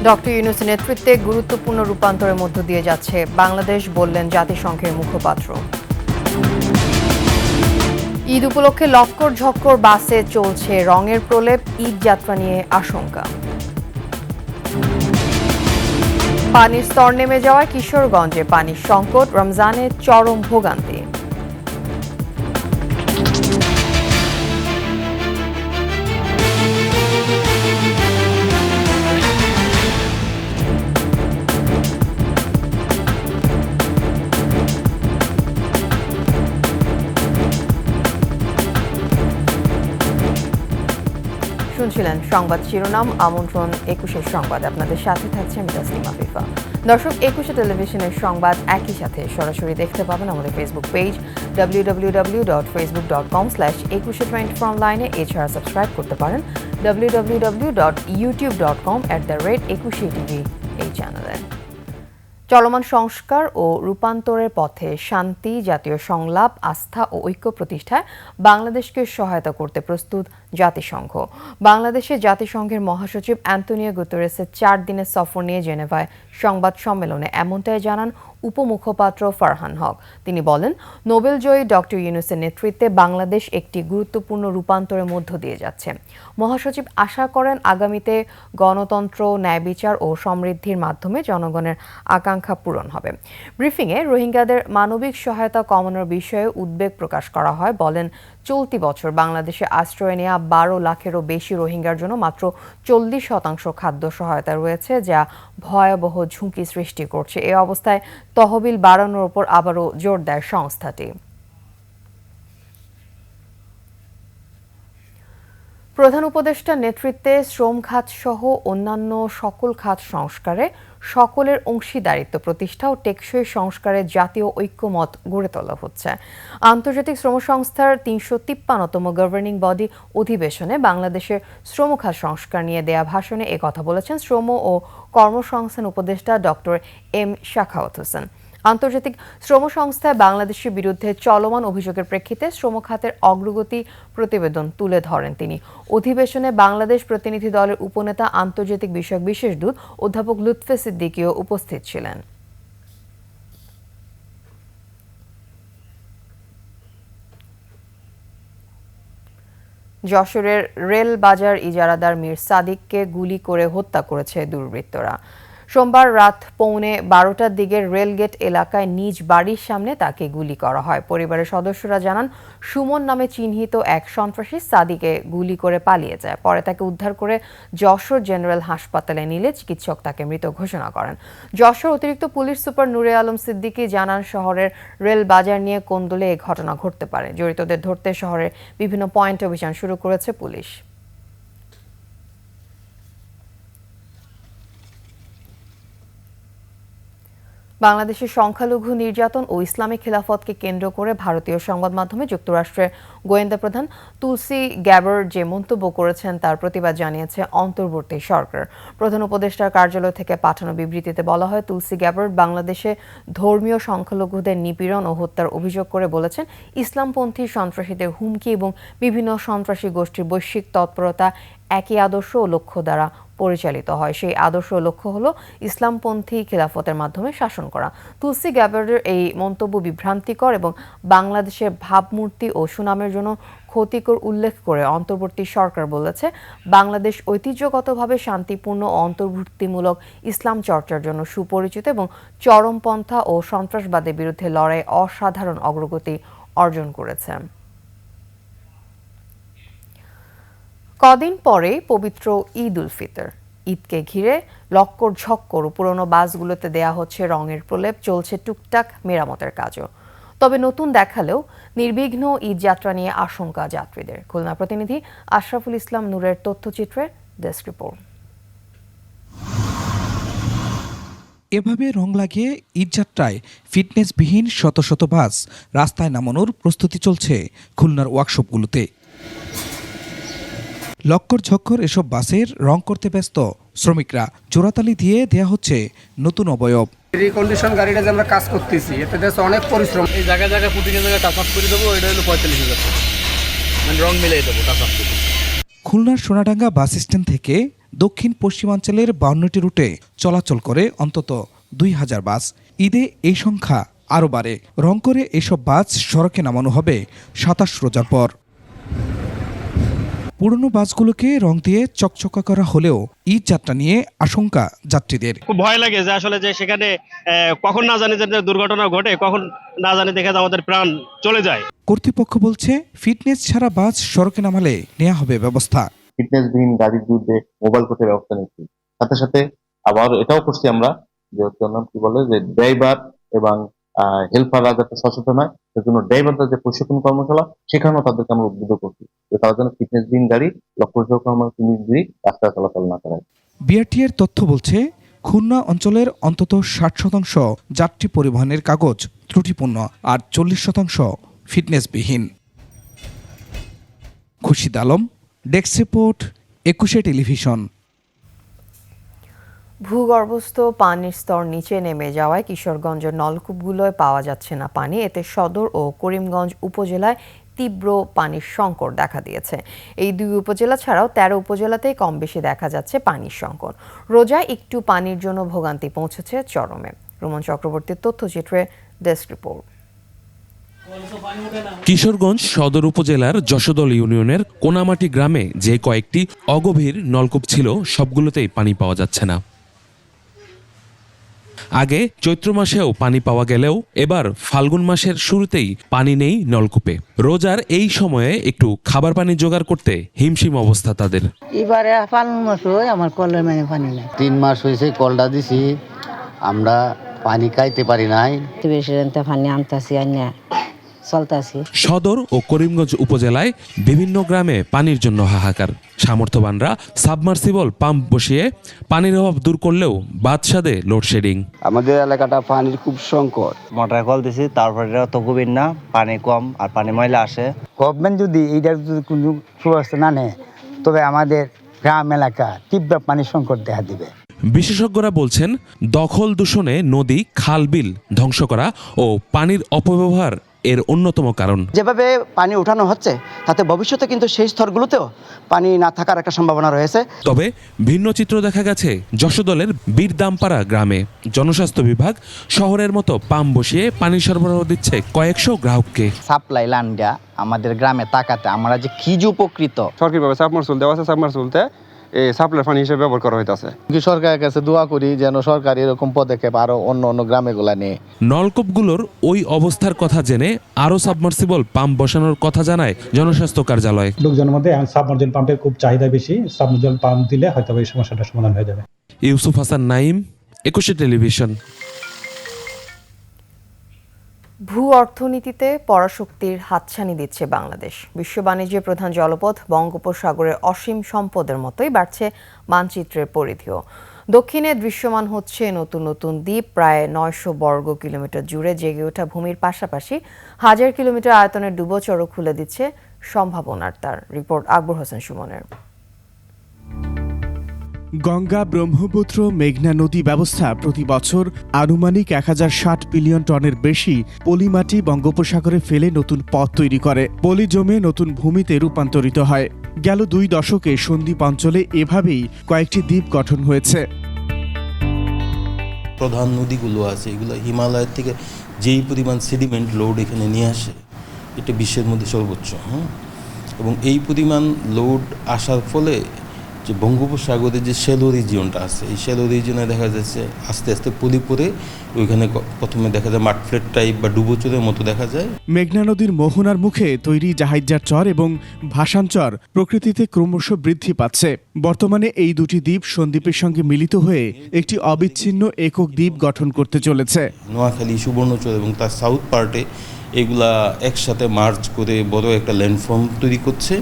Doctor ইউনূসের নেতৃত্বে গুরুত্বপূর্ণ রূপান্তরের মধ্য দিয়ে যাচ্ছে বাংলাদেশ, বললেন জাতিসংঘের মুখপাত্র। ঈদ উপলক্ষে লক্কর ঝক্কর বাসে চলছে রঙের প্রলেপ, ঈদ যাত্রা নিয়ে আশঙ্কা। পানির স্তর নেমে যাওয়ায় কিশোরগঞ্জে পানির সংকট, রমজানে চরম ভোগান্তি। শুনছিলেন সংবাদ শিরোনাম, আমন্ত্রণ 21 সংবাদ। আপনাদের সাথে থাকছে আমি তাসলিমা ফিফা। দর্শক, 21 টেলিভিশনের সংবাদ একই সাথে সরাসরি দেখতে পাবেন আমাদের ফেসবুক পেজ www.facebook.com/2124 অনলাইনে। এছাড়া সাবস্ক্রাইব করতে পারেন www.youtube.com/21TV এই চ্যানেলে। চলমান সংস্কার ও রূপান্তরের পথে শান্তি, জাতীয় সংলাপ, আস্থা ও ঐক্য প্রতিষ্ঠায় বাংলাদেশকে সহায়তা করতে প্রস্তুত জাতিসংঘ। বাংলাদেশে জাতিসংঘের মহাসচিব অ্যান্তোনিও গুতেরেসের 4 দিনের সফর নিয়ে জেনেভায় সংবাদ সম্মেলনে এমনটাই জানান উপমুখপাত্র ফারহান হক। তিনি বলেন, নোবেলজয়ী ডক্টর ইউনূসের নেতৃত্বে বাংলাদেশ একটি গুরুত্বপূর্ণ রূপান্তরের মধ্য দিয়ে যাচ্ছে। মহাসচিব আশা করেন আগামীতে গণতন্ত্র, ন্যায় বিচার ও সমৃদ্ধির মাধ্যমে জনগণের আকাঙ্ক্ষা পূরণ হবে। ব্রিফিংয়ে রোহিঙ্গাদের মানবিক সহায়তা কমানোর বিষয়ে উদ্বেগ প্রকাশ করা হয়। বলেন, চলতি বছর বাংলাদেশে আশ্রয় নেওয়া 12 লাখেরও বেশি রোহিঙ্গার জন্য মাত্র 40% খাদ্য সহায়তা রয়েছে, যা ভয়াবহ ঝুঁকি সৃষ্টি করছে। এ অবস্থায় তহবিল বাড়ানোর উপর আবারও জোর দেয় সংস্থাটি। প্রধান উপদেষ্টার নেতৃত্বে শ্রম খাত সহ অন্যান্য সকল খাত সংস্কারে সকলের অংশীদারিত্ব প্রতিষ্ঠা ও টেকসই সংস্কারের জাতীয় ঐক্যমত গড়ে তোলা হচ্ছে। আন্তর্জাতিক শ্রম সংস্থার 353তম গভর্নিং বডি অধিবেশনে বাংলাদেশের শ্রম খাত সংস্কার নিয়ে দেয়া ভাষণে একথা বলেছেন শ্রম ও কর্মসংস্থান উপদেষ্টা ডক্টর এম শাখাওয়াত হোসেন। আন্তর্জাতিক শ্রম সংস্থায় বাংলাদেশের বিরুদ্ধে চলমান অভিযোগের প্রেক্ষিতে শ্রম খাতের অগ্রগতি প্রতিবেদন তুলে ধরেন তিনি। অধিবেশনে বাংলাদেশ প্রতিনিধি দলের উপনেতা আন্তর্জাতিক বিষয়ক বিশেষ দূত অধ্যাপক লুৎফে সিদ্দিকীও উপস্থিত ছিলেন। যশোরের রেল বাজার ইজারাদার মীর সাদিককে গুলি করে হত্যা করেছে দুর্বৃত্তরা। সোমবার রাত 11:15টার দিকে রেলগেট এলাকায় নিজ বাড়ির সামনে তাকে গুলি করা হয়। পরিবারের সদস্যরা জানান, সুমন নামে চিহ্নিত এক সন্ত্রাসী সাদিকে গুলি করে পালিয়ে যায়। পরে তাকে উদ্ধার করে যশোর জেনারেল হাসপাতালে নিলে চিকিৎসক তাকে মৃত ঘোষণা করেন। যশোর অতিরিক্ত পুলিশ সুপার নূরে আলম সিদ্দিকী জানান, শহরের রেল বাজার নিয়ে কোন্দলে এ ঘটনা ঘটতে পারে। জড়িতদের ধরতে শহরের বিভিন্ন পয়েন্টে অভিযান শুরু করেছে পুলিশ। বাংলাদেশের সংখ্যালঘু নির্যাতন ও ইসলামী খিলাফতকে কেন্দ্র করে ভারতীয় সংবাদ মাধ্যমে যুক্তরাষ্ট্রের গোয়েন্দা প্রধান তুলসী গ্যাবার্ড যে মন্তব্য করেছেন তার প্রতিবাদ জানিয়েছে অন্তর্বর্তী সরকার। প্রধান উপদেষ্টার কার্যালয় থেকে পাঠানো বিবৃতিতে বলা হয়, তুলসী গ্যাবার্ড বাংলাদেশে ধর্মীয় সংখ্যালঘুদের নিপীড়ন ও হত্যার অভিযোগ করে বলেছেন, ইসলামপন্থী সন্ত্রাসীদের হুমকি এবং বিভিন্ন সন্ত্রাসী গোষ্ঠীর বৈশ্বিক তৎপরতা একই আদর্শ ও লক্ষ্য দ্বারা পরিচালিত হয়। সেই আদর্শ লক্ষ্য হলো ইসলামপন্থী খিলাফতের মাধ্যমে শাসন করা। তুলসী গ্যাবার্ডের এই মন্তব্য বিভ্রান্তিকর এবং বাংলাদেশের ভাবমূর্তি ও সুনামের জন্য ক্ষতিকর উল্লেখ করে অন্তর্বর্তী সরকার বলেছে, বাংলাদেশ ঐতিহ্যগতভাবে শান্তিপূর্ণ ও অন্তর্ভুক্তিমূলক ইসলাম চর্চার জন্য সুপরিচিত এবং চরমপন্থা ও সন্ত্রাসবাদের বিরুদ্ধে লড়াই অসাধারণ অগ্রগতি অর্জন করেছে। কদিন পরে পবিত্র ঈদ উল ফিতর। ঈদকে ঘিরে লক্কর ঝক্কর পুরনো বাসগুলোতে দেয়া হচ্ছে রঙের প্রলেপ, চলছে টুকটাক মেরামতের কাজও। তবে নতুন দেখালেও নির্বিঘ্ন ঈদ যাত্রা নিয়ে আশঙ্কা যাত্রীদের। খুলনা প্রতিনিধি আশরাফুল ইসলাম নূরের তথ্যচিত্রে ডেস্ক রিপোর্ট। এভাবে রং লাগিয়ে ঈদযাত্রায় ফিটনেসবিহীন শত শত বাস রাস্তায় নামানোর প্রস্তুতি চলছে খুলনার ওয়ার্কশপগুলোতে। লক্কর ঝক্কর এসব বাসের রং করতে ব্যস্ত শ্রমিকরা। জোড়াতালি দিয়ে দেয়া হচ্ছে নতুন অবয়ব। রিকন্ডিশন গাড়িটা যে আমরা কাজ করতেছি, এতে দেশে অনেক পরিশ্রম। এই জায়গায় জায়গায় ফুটিংয়ের জায়গায় টাচ আপ করে দেবো, এটা হলো 45,000 টাকা, মানে রং মিলিয়ে দেবো টাচ আপ করে। খুলনার সোনাডাঙ্গা বাস স্ট্যান্ড থেকে দক্ষিণ পশ্চিমাঞ্চলের 52টি রুটে চলাচল করে অন্তত 2000 বাস। ঈদে এই সংখ্যা আরও বাড়ে। রংপুরে এসব বাস সড়কে নামানো হবে 27 রোজার পর। পুরনো বাসগুলোকে রং দিয়ে চকচকা করা হলেও ঈদ যাত্রা নিয়ে আশঙ্কা যাত্রীদের। খুব ভয় লাগে যে আসলে যে সেখানে কখন না জানি যে দুর্ঘটনা ঘটে, কখন না জানি দেখে আমাদের প্রাণ চলে যায়। কর্তৃপক্ষ বলছে ফিটনেস ছাড়া বাস সড়কে নামালে নেওয়া হবে ব্যবস্থা। ফিটনেসবিহীন গাড়ির বিরুদ্ধে মোবাইল কোর্টের ব্যবস্থা নিচ্ছি। সাথে সাথে আবার এটাও করছি আমরা যে কি বলে যে ড্রাইভার এবং হেল্পাররা যাতে সচেতন হয়, সেজন্য ড্রাইভারদের যে প্রশিক্ষণ কর্মশালা সেখানেও তাদেরকে আমরা উদ্বুদ্ধ করছি যে তারা যেন ফিটনেসবিহীন গাড়ি লক্ষ্য রাস্তায় চলাচল না করায়। বিআরটিএর তথ্য বলছে খুলনা অঞ্চলের অন্তত 60% যাত্রী পরিবহনের কাগজ ত্রুটিপূর্ণ আর 40% ফিটনেসবিহীন। Khurshid Alam, desk report, 21 television. ভূগর্ভস্থ পানির স্তর নিচে নেমে যাওয়ায় কিশোরগঞ্জের নলকূপগুলোয় পাওয়া যাচ্ছে না পানি। এতে সদর ও করিমগঞ্জ উপজেলায় তীব্র পানির সংকট দেখা দিয়েছে। এই দুই উপজেলা ছাড়াও 13 উপজেলাতেই কম বেশি দেখা যাচ্ছে পানির সংকট। রোজায় একটু পানির জন্য ভোগান্তি পৌঁছেছে চরমে। রোমন চক্রবর্তীর তথ্যচিত্রে ডেস্ক রিপোর্ট। কিশোরগঞ্জ সদর উপজেলার যশোদল ইউনিয়নের কোনামাটি গ্রামে যে কয়েকটি অগভীর নলকূপ ছিল, সবগুলোতেই পানি পাওয়া যাচ্ছে না। আগে চৈত্র মাসেও পানি পাওয়া গেলেও এবার ফাল্গুন মাসের শুরুতেই পানি নেই নলকূপে। রোজার এই সময়ে একটু খাবার পানি জোগাড় করতে হিমশিম অবস্থা তাদের। এবারে ফাল্গুন মাস আমার কলের মানে পানি নেই। 3 মাস হয়েছে কলটা দিছি, আমরা পানি খাইতে পারি নাই। পানি আনতাছি আইনা চলতাছি। সদর ও করিমগঞ্জ উপজেলায় বিভিন্ন গ্রামে পানির জন্য হাহাকার। সামর্থ্যবানরা সাবমার্সিবল পাম্প বসিয়ে পানির অভাব দূর করলেও বাদশাদে লোডশেডিং। আমাদের এলাকাটা পানির খুব সংকট। মোটর কল দিছি, তারপরে তো গভীর না, পানি কম আর পানি ময়লা আসে। গভর্নমেন্ট যদি এইটার যদি কোনো সুব্যবস্থা না নেয়, তবে আমাদের গ্রাম এলাকা তীব্র পানির সংকট দেখা দিবে। বিশেষজ্ঞরা বলছেন দখল দূষণে নদী, খাল, বিল ধ্বংস করা ও পানির অপব্যবহার এর অন্যতম কারণ। যেভাবে পানি উঠানো হচ্ছে তাতে ভবিষ্যতে কিন্তু সেই স্তরগুলোতেও পানি না থাকার একটা সম্ভাবনা রয়েছে। তবে ভিন্ন চিত্র দেখা গেছে যশোদলের বীরদামপাড়া গ্রামে। জনস্বাস্থ্য বিভাগ শহরের মতো পাম্প বসিয়ে পানি সরবরাহ দিচ্ছে কয়েকশো গ্রাহককে। সাপ্লাই লাইনটা আমাদের গ্রামে তাকাতে আমরা যে কি যে উপকৃত। সরকারিভাবে সাবমার্সিবল দেওয়া আছে, সাবমার্সিবলতে এই সাপ্লাই পানি হিসেবে ব্যবহার করা হইতাছে। সরকারের কাছে দোয়া করি যেন সরকার এরকম পদক্ষেপ আরো অন্য গ্রামে গুলা নেয়। নলকূপগুলোর ওই অবস্থার কথা জেনে আরো সাবমার্সিবল পাম্প বসানোর কথা জানায় জনস্বাস্থ্য কার্যালয়। লোকজনের মধ্যে সাবমার্সিবল পাম্পের খুব চাহিদা বেশি। সাবমার্সিবল পাম্প দিলে হয়তো এই সমস্যাটার সমাধান হয়ে যাবে। ইউসুফ হাসান নাইম, 21 টেলিভিশন। ভূ অর্থনীতিতে পরাশক্তির হাতছানি দিচ্ছে বাংলাদেশ। বিশ্ব বাণিজ্যের প্রধান জলপথ বঙ্গোপসাগরের অসীম সম্পদের মতোই বাড়ছে মানচিত্রের পরিধিও। দক্ষিণে দৃশ্যমান হচ্ছে নতুন নতুন দ্বীপ। প্রায় 900 বর্গ কিলোমিটার জুড়ে জেগে ওঠা ভূমির পাশাপাশি 1000 কিলোমিটার আয়তনের ডুবোচরও খুলে দিচ্ছে সম্ভাবনার দ্বার। রিপোর্ট আকবর হোসেন সুমনের। গঙ্গা, ব্রহ্মপুত্র, মেঘনা নদী ব্যবস্থা প্রতি বছর আনুমানিক 1060 বিলিয়ন টনের বেশি পলিমাটি বঙ্গোপসাগরে ফেলে নতুন পথ তৈরি করে। পলি জমে নতুন ভূমিতে রূপান্তরিত হয়। গেল 2 দশকে সন্দ্বীপ অঞ্চলে এভাবেই কয়েকটি দ্বীপ গঠন হয়েছে। প্রধান নদীগুলো আছে, এগুলো হিমালয়ের থেকে যেই পরিমাণ সেডিমেন্ট লোড এখানে নিয়ে আসে, এটা বিশ্বের মধ্যে সর্বোচ্চ। এবং এই পরিমাণ লোড আসার ফলে যে বঙ্গোপসাগরের যে শ্যালো রিজিয়নটা আছে, এই শ্যালো রিজিয়নে দেখা যাচ্ছে আস্তে আস্তে পলি পরে ওইখানে প্রথমে দেখা যায় মাঠফ্লেট টাইপ বা ডুবোচরের মতো দেখা যায়। মেঘনা নদীর মোহনার মুখে তৈরি জাহাইজার চর এবং ভাসান চর প্রকৃতিতে ক্রমশ বৃদ্ধি পাচ্ছে। বর্তমানে এই দুটি দ্বীপ সন্দ্বীপের সঙ্গে মিলিত হয়ে একটি অবিচ্ছিন্ন একক দ্বীপ গঠন করতে চলেছে। নোয়াখালী, সুবর্ণচর এবং তার সাউথ পার্টে এগুলা একসাথে মার্জ করে বড় একটা ল্যান্ডফর্ম তৈরি করছে।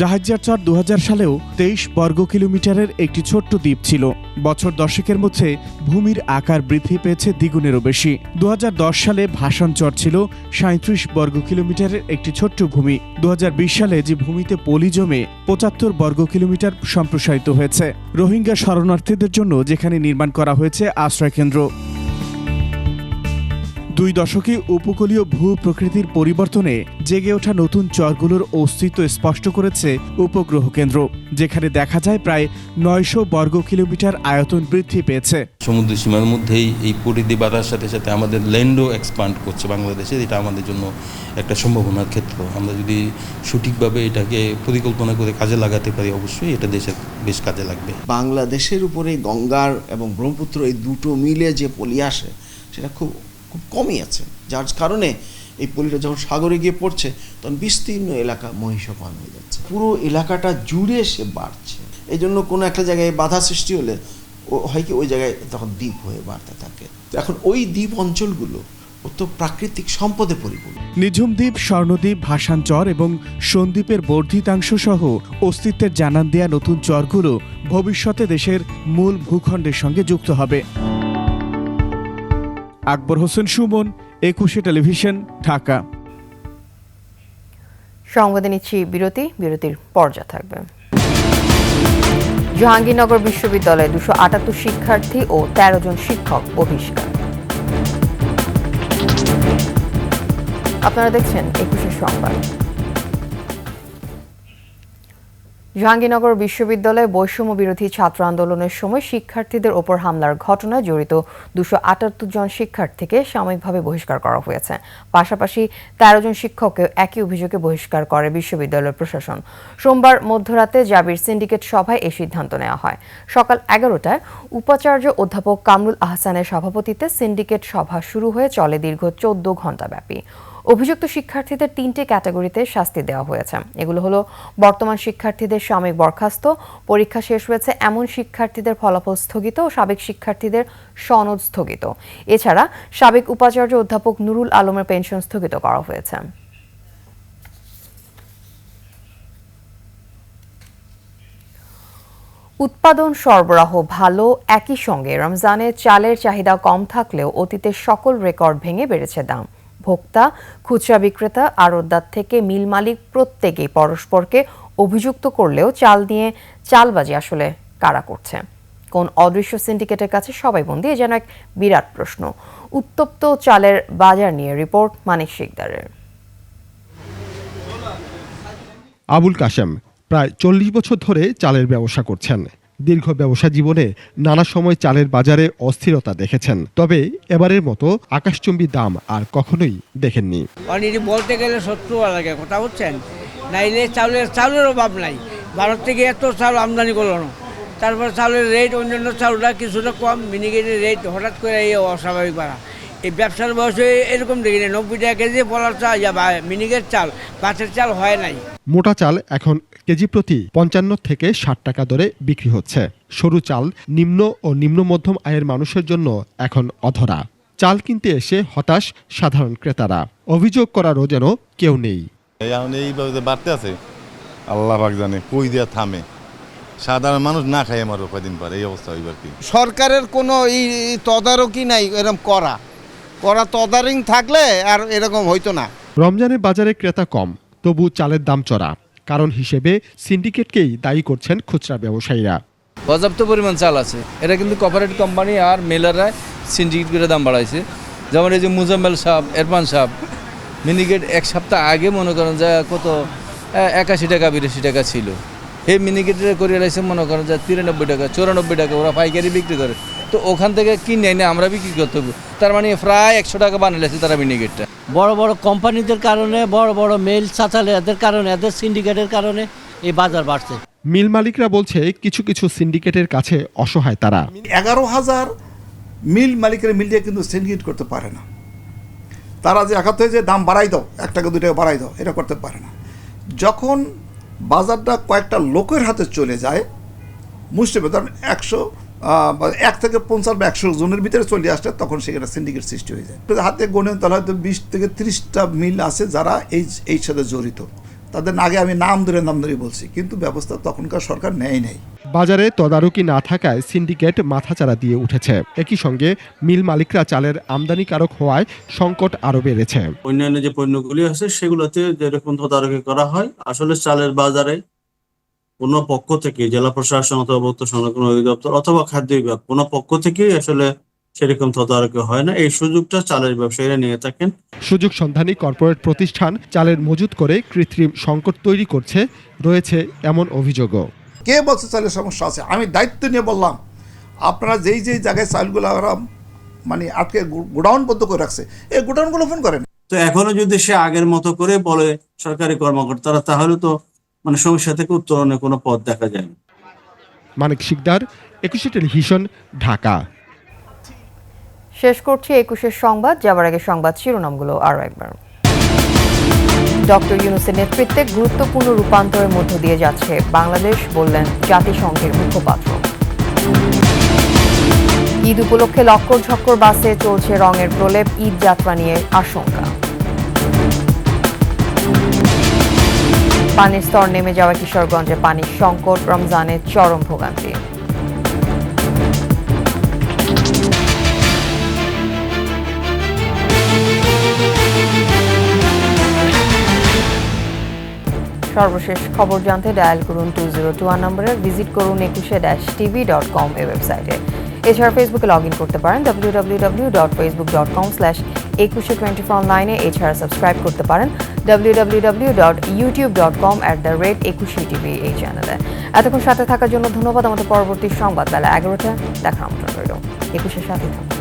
জাহাইজার চর 2000 সালেও 23 বর্গ কিলোমিটারের একটি ছোট্ট দ্বীপ ছিল। বছর 10 মধ্যে ভূমির আকার বৃদ্ধি পেয়েছে দ্বিগুণেরও বেশি। 2010 সালে ভাসান চর ছিল 37 বর্গ কিলোমিটারের একটি ছোট্ট ভূমি। 2020 সালে যে ভূমিতে পলি জমে 75 বর্গ কিলোমিটার সম্প্রসারিত হয়েছে। রোহিঙ্গা শরণার্থীদের জন্য যেখানে নির্মাণ করা হয়েছে আশ্রয়কেন্দ্র। দুই দশকে উপকূলীয় ভূ প্রকৃতির পরিবর্তনে জেগে ওঠা নতুন চরগুলোর অস্তিত্ব স্পষ্ট করেছে উপগ্রহ কেন্দ্র, যেখানে দেখা যায় প্রায় 900 বর্গ কিলোমিটার আয়তন বৃদ্ধি পেয়েছে। সমুদ্র সীমার মধ্যেই এই পরিধি বাড়ার সাথে সাথে আমাদের ল্যান্ডও এক্সপান্ড করছে বাংলাদেশে। এটা আমাদের জন্য একটা সম্ভাবনার ক্ষেত্র। আমরা যদি সঠিকভাবে এটাকে পরিকল্পনা করে কাজে লাগাতে পারি, অবশ্যই এটা দেশের বেশ কাজে লাগবে। বাংলাদেশের উপরে গঙ্গার এবং ব্রহ্মপুত্র এই দুটো মিলে যে পলি আসে সেটা খুব কমই আছে, যার কারণে এই পলিটা যখন সাগরে গিয়ে পড়ছে তখন বিস্তীর্ণ এলাকা মহিষপান হয়ে যাচ্ছে, পুরো এলাকাটা জুড়ে সে বাড়ছে। এই জন্য কোনো একটা জায়গায় বাধা সৃষ্টি হলে হয় কি ওই জায়গায় তখন দ্বীপ হয়ে বাড়তে থাকে। এখন ওই দ্বীপ অঞ্চলগুলো তো প্রাকৃতিক সম্পদে পরিপূর্ণ। নিঝুম দ্বীপ, স্বর্ণদ্বীপ, ভাসান চর এবং সন্দ্বীপের বর্ধিতাংশ সহ অস্তিত্বের জানান দেয়া নতুন চরগুলো ভবিষ্যতে দেশের মূল ভূখণ্ডের সঙ্গে যুক্ত হবে। আকবর হোসেন সুমন, 21 টেলিভিশন, ঢাকা। সংবাদে নিচ্ছি বিরতির পর্যা থাকবে। জাহাঙ্গীরনগর বিশ্ববিদ্যালয়ে 278 শিক্ষার্থী ও 13 জন শিক্ষক বহিষ্কার। আপনারা দেখছেন 21 সংবাদ। জাহাঙ্গীরনগর বিশ্ববিদ্যালয়ে বৈষম্য বিরোধী ছাত্র আন্দোলনের সময় শিক্ষার্থীদের ওপর হামলার ঘটনায় জড়িত 278 জন শিক্ষার্থীকে সাময়িকভাবে বহিষ্কার করা হয়েছে। পাশাপাশি 13 জন শিক্ষককে একই অভিযোগে বহিষ্কার করে বিশ্ববিদ্যালয় প্রশাসন। সোমবার মধ্যরাতে জাবির সিন্ডিকেট সভায় এই সিদ্ধান্ত নেওয়া হয়। সকাল 11টায় উপাচার্য অধ্যাপক কামরুল আহসানের সভাপতিত্বে সিন্ডিকেট সভা শুরু হয়ে চলে দীর্ঘ 14 ঘণ্টা ব্যাপী। অভিযুক্ত শিক্ষার্থীদের 3টে ক্যাটাগরিতে শাস্তি দেওয়া হয়েছে। এগুলো হলো বর্তমান শিক্ষার্থীদের সাময়িক বরখাস্ত, পরীক্ষা শেষ হয়েছে এমন শিক্ষার্থীদের ফলাফল স্থগিত ও সাবেক শিক্ষার্থীদের সনদ স্থগিত। এছাড়া সাবেক উপাচার্য অধ্যাপক নুরুল আলমের পেনশন স্থগিত করা হয়েছে। উৎপাদন সরবরাহ ভালো, একই সঙ্গে রমজানে চালের চাহিদা কম থাকলেও অতীতের সকল রেকর্ড ভেঙে বেড়েছে দাম। ভোক্তা, খুচরা বিক্রেতা, আড়তদার থেকে মিল মালিক প্রত্যেকেই পরস্পরকে অভিযুক্ত করলেও চাল নিয়ে চালবাজি আসলে কারা করছে? কোন অদৃশ্য সিন্ডিকেটের কাছে সবাই বন্দী? এ যেন এক বিরাট প্রশ্ন। উত্তপ্ত চালের বাজার নিয়ে রিপোর্ট মানিক শিকদারের। আবুল কাশেম প্রায় 40 বছর ধরে চালের ব্যবসা করছেন। দীর্ঘ ব্যবসা জীবনে নানা সময় চালের বাজারে অস্থিরতা দেখেছেন, তবে এবারের মতো আকাশচুম্বী দাম আর কখনোই দেখেননি। বলতে গেলে 70 লাগে কথা বলছেন, নাইলে চাউলের অভাব নাই। ভারত থেকে এত চাউল আমদানি করলো না, তারপর চাউলের রেট অন্যান্য চাউলটা কিছুটা কম, মিনিকেটের রেট হঠাৎ করে এই অস্বাভাবিক বাড়া। এই ব্যবসার বয়সে এরকম দেখি না, 90 টাকা কেজি পলার চাল বা মিনিকেট চাল, গাছের চাল হয় নাই। মোটা চাল এখন কেজি প্রতি 55 থেকে 60 টাকা দরে বিক্রি হচ্ছে। সরু চাল নিম্ন ও নিম্ন মধ্যম আয়ের মানুষের জন্য এখন অধরা। চাল কিনতে এসে হতাশ সাধারণ ক্রেতারা, অভিযোগ করারও যেন কেউ নেই। এইভাবে বাড়তে আছে, আল্লাহ পাক জানে কই দিয়া থামে। সাধারণ মানুষ না খায় আমার কয়দিন পরে এই অবস্থা হইবার কি। সরকারের কোনো তদারকি নাই, এরকম করা তদারকি থাকলে আর এরকম হইতো না। রমজানের বাজারে ক্রেতা কম, তবু চালের দাম চড়া। কারণ হিসেবে সিন্ডিকেটকেই দায়ী করছেন খুচরা ব্যবসায়ীরা। পর্যাপ্ত পরিমাণ চাল আছে, এটা কিন্তু কোঅপারেটিভ কোম্পানি আর মেলাররা সিন্ডিকেট করে দাম বাড়াইছে। যেমন এই যে মুজাম্মেল সাহেব, এরফান সাহেব, মিনিকেট এক সপ্তাহ আগে মনে করেন যে কত 81 টাকা 82 টাকা ছিল, এই মিনিকেটের করে রাখছে মনে করেন যে 93 টাকা 94 টাকা ওরা পাইকারি বিক্রি করে। তো ওখান থেকে কিনে এনে আমরা বিক্রি করতে হবে, তার মানে প্রায় 100 টাকা বানাইছে তারা মিনিকেটটা। বড় বড় কোম্পানিদের কারণে, বড় বড় মেল চাচালেদের কারণে, এদের সিন্ডিকেটের কারণে এই বাজার বাড়ছে। মিল মালিকরা বলছে কিছু কিছু সিন্ডিকেটের কাছে অসহায় তারা। 11,000 মিল মালিকের মিল দিয়ে কিন্তু সিন্ডিকেট করতে পারে না। তারা যে একাত হয়ে যে দাম বাড়াই দাও, 1 টাকা 2 টাকা বাড়াই দাও, এটা করতে পারে না। যখন বাজারটা কয়েকটা লোকের হাতে চলে যায়, মুষ্টিমেয় ধরেন 1 থেকে 50 বা 100 জনের ভিতরে চলে আসলে তখন সেখানে সিন্ডিকেট সৃষ্টি হয়ে যায়। হাতে গণেন তাহলে হয়তো 20 থেকে 30টা মিল আছে যারা এই সাথে জড়িত। তাদের আগে আমি নাম ধরে বলছি, কিন্তু ব্যবস্থা তখনকার সরকার নেয় নাই। বাজারে তদারকি না থাকায় সিন্ডিকেট মাথাচাড়া দিয়ে উঠেছে। একই সঙ্গে মিল মালিকরা চালের আমদানিকারক হওয়ায় সংকট আরো বেড়েছে। অন্যান্য যে পণ্যগুলি আছে সেগুলোতে যেরকম তদারকি করা হয়, আসলে চালের বাজারে কোনো পক্ষ থেকে, জেলা প্রশাসন অথবা ভোক্তা সংরক্ষণ অধিদপ্তর অথবা খাদ্য বিভাগ, কোনো পক্ষ থেকেই আসলে সেরকম তদারকি হয় না। এই সুযোগটা চালের ব্যবসায়ীরা নিয়ে থাকেন। সুযোগ সন্ধানী কর্পোরেট প্রতিষ্ঠান চালের মজুত করে কৃত্রিম সংকট তৈরি করছে, রয়েছে এমন অভিযোগও। কে বলছে চালের সমস্যা আছে? আমি দায়িত্ব নিয়ে বললাম আপনারা যেই যেই জায়গায় চালগুলো ওরা মানে আটকে গোডাউন বদ্ধ করে রাখছে, এই গোডাউনগুলো ফোন করেন। তো এখনো যদি সে আগের মতো করে বলে সরকারি কর্মকর্তারা, তাহলে তো মানে সমস্যা থেকে উত্তরণের কোনো পথ দেখা যায় না। মানিক শিকদার, 21 টেলিভিশন, ঢাকা। শেষ করছি 21-এর সংবাদ। যাবার আগে সংবাদ শিরোনামগুলো আরও একবার। ডক্টর ইউনূসের নেতৃত্বে গুরুত্বপূর্ণ রূপান্তরের মধ্য দিয়ে যাচ্ছে বাংলাদেশ, বললেন জাতিসংঘের মুখপাত্র। ঈদ উপলক্ষে লক্কর ঝক্কর বাসে চলছে রঙের প্রলেপ, ঈদ যাত্রা নিয়ে আশঙ্কা। পানির স্তর নেমে যাওয়া কিশোরগঞ্জে পানির সংকট, রমজানে চরম ভোগান্তি। সর্বশেষ খবর জানতে ডায়াল করুন 2021 নম্বরে, ভিজিট করুন 21-tv.com এই ওয়েবসাইটে। এছাড়া ফেসবুকে লগ ইন করতে পারেন www.facebook.com/2124 অনলাইনে। এছাড়া সাবস্ক্রাইব করতে পারেন www.youtube.com/21tv এই চ্যানেলে। এতক্ষণ সাথে থাকার জন্য ধন্যবাদ। আমাদের পরবর্তী সংবাদ বেলা 11টায় দেখার আমন্ত্রণ রইল। 21-এর সাথে থাকুন।